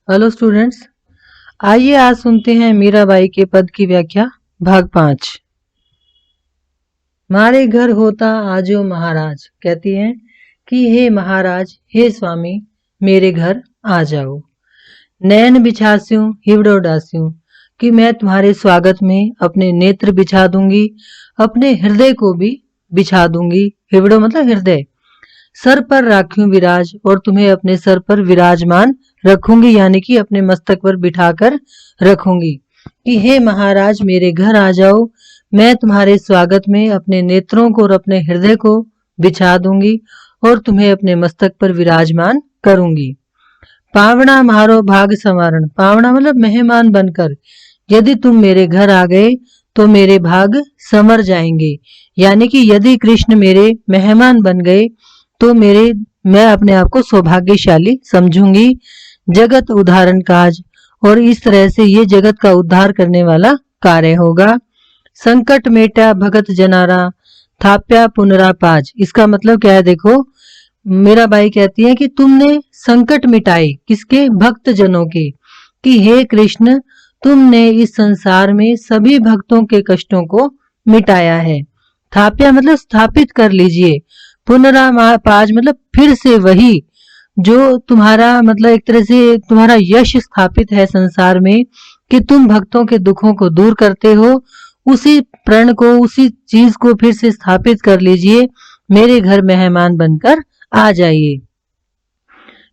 Hello students, आइए आज सुनते हैं मीराबाई के पद की व्याख्या भाग 5। मारे घर होता आजो महाराज, कहती हैं कि हे महाराज, हे स्वामी, मेरे घर आ जाओ। नैन बिछास्यूं हिवड़ो डास्यूं, कि मैं तुम्हारे स्वागत में अपने नेत्र बिछा दूंगी, अपने हृदय को भी बिछा दूंगी। हिवड़ो मतलब हृदय। सर पर राख्यूं विराज, और तुम्हें अपने सर पर विराजमान रखूंगी, यानी कि अपने मस्तक पर बिठाकर रखूंगी। कि हे महाराज, मेरे घर आ जाओ, मैं तुम्हारे स्वागत में अपने नेत्रों को और अपने हृदय को बिछा दूंगी और तुम्हें अपने मस्तक पर विराजमान करूंगी। पावना मारो भाग संवारण, पावना मतलब मेहमान बनकर, यदि तुम मेरे घर आ गए तो मेरे भाग संवर जाएंगे। यानी कि यदि कृष्ण मेरे मेहमान बन गए तो मैं अपने आप को सौभाग्यशाली समझूंगी। जगत उद्धारण काज, और इस तरह से ये जगत का उद्धार करने वाला कार्य होगा। संकट मेटा भगत जनारा, थाप्या पुनरापाज, इसका मतलब क्या है देखो। मीराबाई कहती है कि तुमने संकट मिटाए, किसके? भक्त जनों के। कि हे कृष्ण, तुमने इस संसार में सभी भक्तों के कष्टों को मिटाया है। थाप्या मतलब स्थापित कर लीजिए, पुनरापाज मतलब फिर से वही जो तुम्हारा मतलब एक तरह से तुम्हारा यश स्थापित है संसार में, कि तुम भक्तों के दुखों को दूर करते हो। उसी प्रण को, उसी चीज को फिर से स्थापित कर लीजिए। मेरे घर मेहमान बनकर आ जाइए।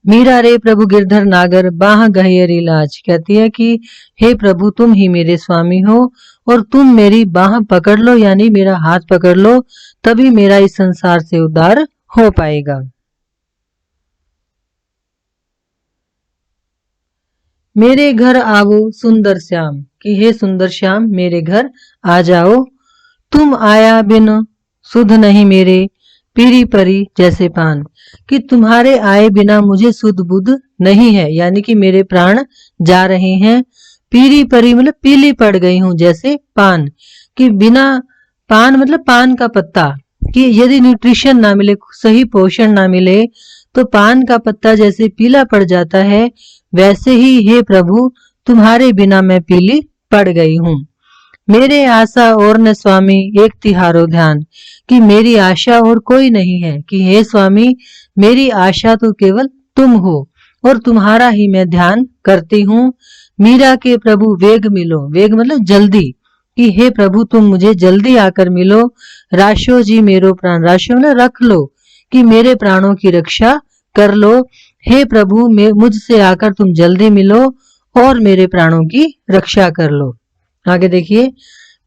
मीरा रे प्रभु गिरधर नागर, बाह गहरी लाज, कहती है कि हे प्रभु, तुम ही मेरे स्वामी हो और तुम मेरी बाह पकड़ लो, यानी मेरा हाथ पकड़ लो, तभी मेरा इस संसार से उद्धार हो पाएगा। मेरे घर आवो सुंदर श्याम, कि हे सुंदर श्याम, मेरे घर आ जाओ। तुम आया बिन सुध नहीं मेरे, पीरी परी जैसे पान, कि तुम्हारे आए बिना मुझे सुध बुध नहीं है, यानी कि मेरे प्राण जा रहे हैं। पीरी परी मतलब पीली पड़ गई हूं जैसे पान, कि बिना पान मतलब पान का पत्ता, कि यदि न्यूट्रिशन ना मिले, सही पोषण ना मिले, तो पान का पत्ता जैसे पीला पड़ जाता है, वैसे ही हे प्रभु, तुम्हारे बिना मैं पीली पड़ गई हूँ। मेरे आशा और न स्वामी एक तिहारो ध्यान, कि मेरी आशा और कोई नहीं है। कि हे स्वामी, मेरी आशा तो केवल तुम हो और तुम्हारा ही मैं ध्यान करती हूँ। मीरा के प्रभु वेग मिलो, वेग मतलब जल्दी, कि हे प्रभु तुम मुझे जल्दी आकर मिलो। राशो जी मेरो प्राण, राशो मतलब रख लो, कि मेरे प्राणों की रक्षा कर लो। हे प्रभु, मुझसे आकर तुम जल्दी मिलो और मेरे प्राणों की रक्षा कर लो। आगे देखिए,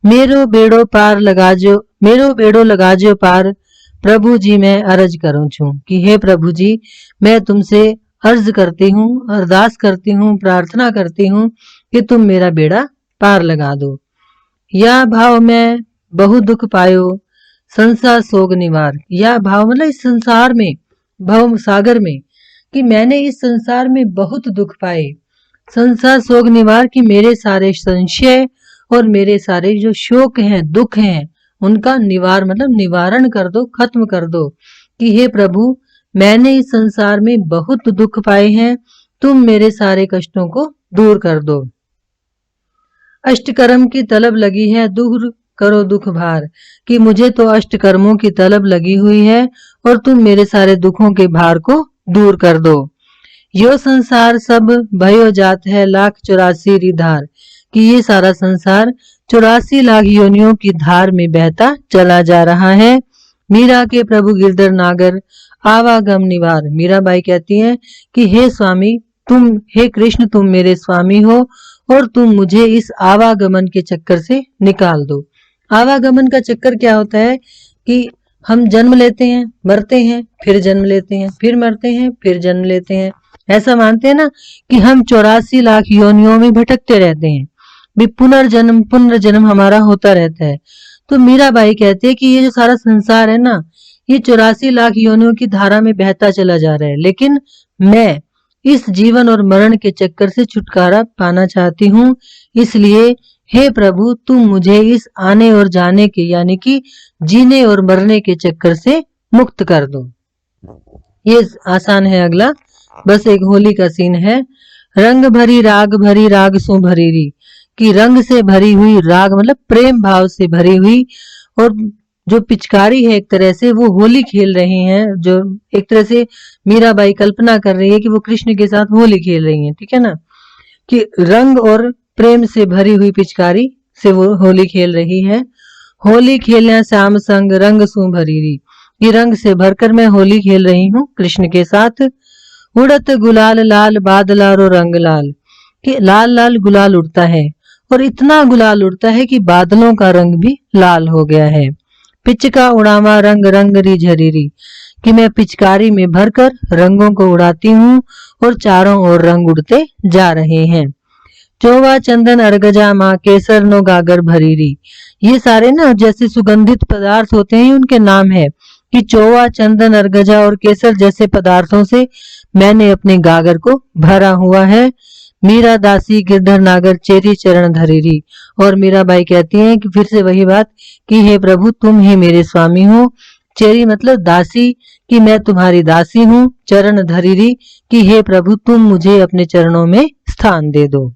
मेरो बेड़ो पार लगा जो, मेरो बेड़ो लगा जो पार, प्रभु जी मैं अर्ज करूं छू, कि हे प्रभु जी, मैं तुमसे अर्ज करती हूँ, अरदास करती हूँ, प्रार्थना करती हूँ कि तुम मेरा बेड़ा पार लगा दो। या भाव में बहु दुख पायो, संसार सोग निवार, या भाव मतलब इस संसार में, भव सागर में, कि मैंने इस संसार में बहुत दुख पाए। संसार सोग निवार, कि मेरे सारे संशय और मेरे सारे जो शोक हैं, दुख हैं, उनका निवार मतलब निवारण कर दो, खत्म कर दो। कि हे प्रभु, मैंने इस संसार में बहुत दुख पाए हैं, तुम मेरे सारे कष्टों को दूर कर दो। अष्टकर्म की तलब लगी है, दूर करो दुख भार, कि मुझे तो अष्टकर्मों की तलब लगी हुई है और तुम मेरे सारे दुखों के भार को दूर कर दो। यो संसार सब भयो जात है, लाख 84 रिधार, कि ये सारा संसार 84 लाख योनियों की धार में बहता चला जा रहा है। मीरा के प्रभु गिरधर नागर, आवागम निवार, मीराबाई कहती हैं कि हे स्वामी, तुम, हे कृष्ण, तुम मेरे स्वामी हो और तुम मुझे इस आवागमन के चक्कर से निकाल दो। आवागमन का चक्कर क्या होता है कि हम जन्म लेते हैं, मरते हैं, फिर जन्म लेते हैं, फिर मरते हैं, फिर जन्म लेते हैं। ऐसा मानते हैं ना कि हम 84 लाख योनियों में भटकते रहते हैं, भी पुनर्जन्म पुनर्जन्म हमारा होता रहता है। तो मीराबाई कहती है कि ये जो सारा संसार है ना, ये 84 लाख योनियों की धारा में बहता चला जा रहा है, लेकिन मैं इस जीवन और मरण के चक्कर से छुटकारा पाना चाहती हूँ। इसलिए हे प्रभु, तुम मुझे इस आने और जाने के, यानी कि जीने और मरने के चक्कर से मुक्त कर दो। ये आसान है। अगला बस एक होली का सीन है। रंग भरी राग सो भरी री, कि रंग से भरी हुई, राग मतलब प्रेम भाव से भरी हुई। और जो पिचकारी है एक तरह से वो होली खेल रही हैं, जो एक तरह से मीराबाई कल्पना कर रही है कि वो कृष्ण के साथ होली खेल रही हैं, ठीक है ना, कि रंग और प्रेम से भरी हुई पिचकारी से वो होली खेल रही है। होली खेलना श्याम संग रंग सू भरी री, ये रंग से भरकर मैं होली खेल रही हूँ कृष्ण के साथ। उड़त गुलाल लाल बादला रो रंग लाल, कि लाल लाल गुलाल उड़ता है, और इतना गुलाल उड़ता है कि बादलों का रंग भी लाल हो गया है। पिचका उड़ावा रंग रंग री झरीरी, कि मैं पिचकारी में भरकर रंगों को उड़ाती हूँ और चारों ओर रंग उड़ते जा रहे हैं। चोवा चंदन अर्गजा माँ केसर नो गागर भरीरी, ये सारे ना जैसे सुगंधित पदार्थ होते हैं उनके नाम है, कि चोवा चंदन अर्गजा और केसर जैसे पदार्थों से मैंने अपने गागर को भरा हुआ है। मीरा दासी गिरधर नागर चेरी चरण धरीरी, और मीराबाई कहती हैं कि फिर से वही बात कि हे प्रभु तुम ही मेरे स्वामी हो। चेरी मतलब दासी, कि मैं तुम्हारी दासी हूँ। चरण धरीरी, कि हे प्रभु तुम मुझे अपने चरणों में स्थान दे दो।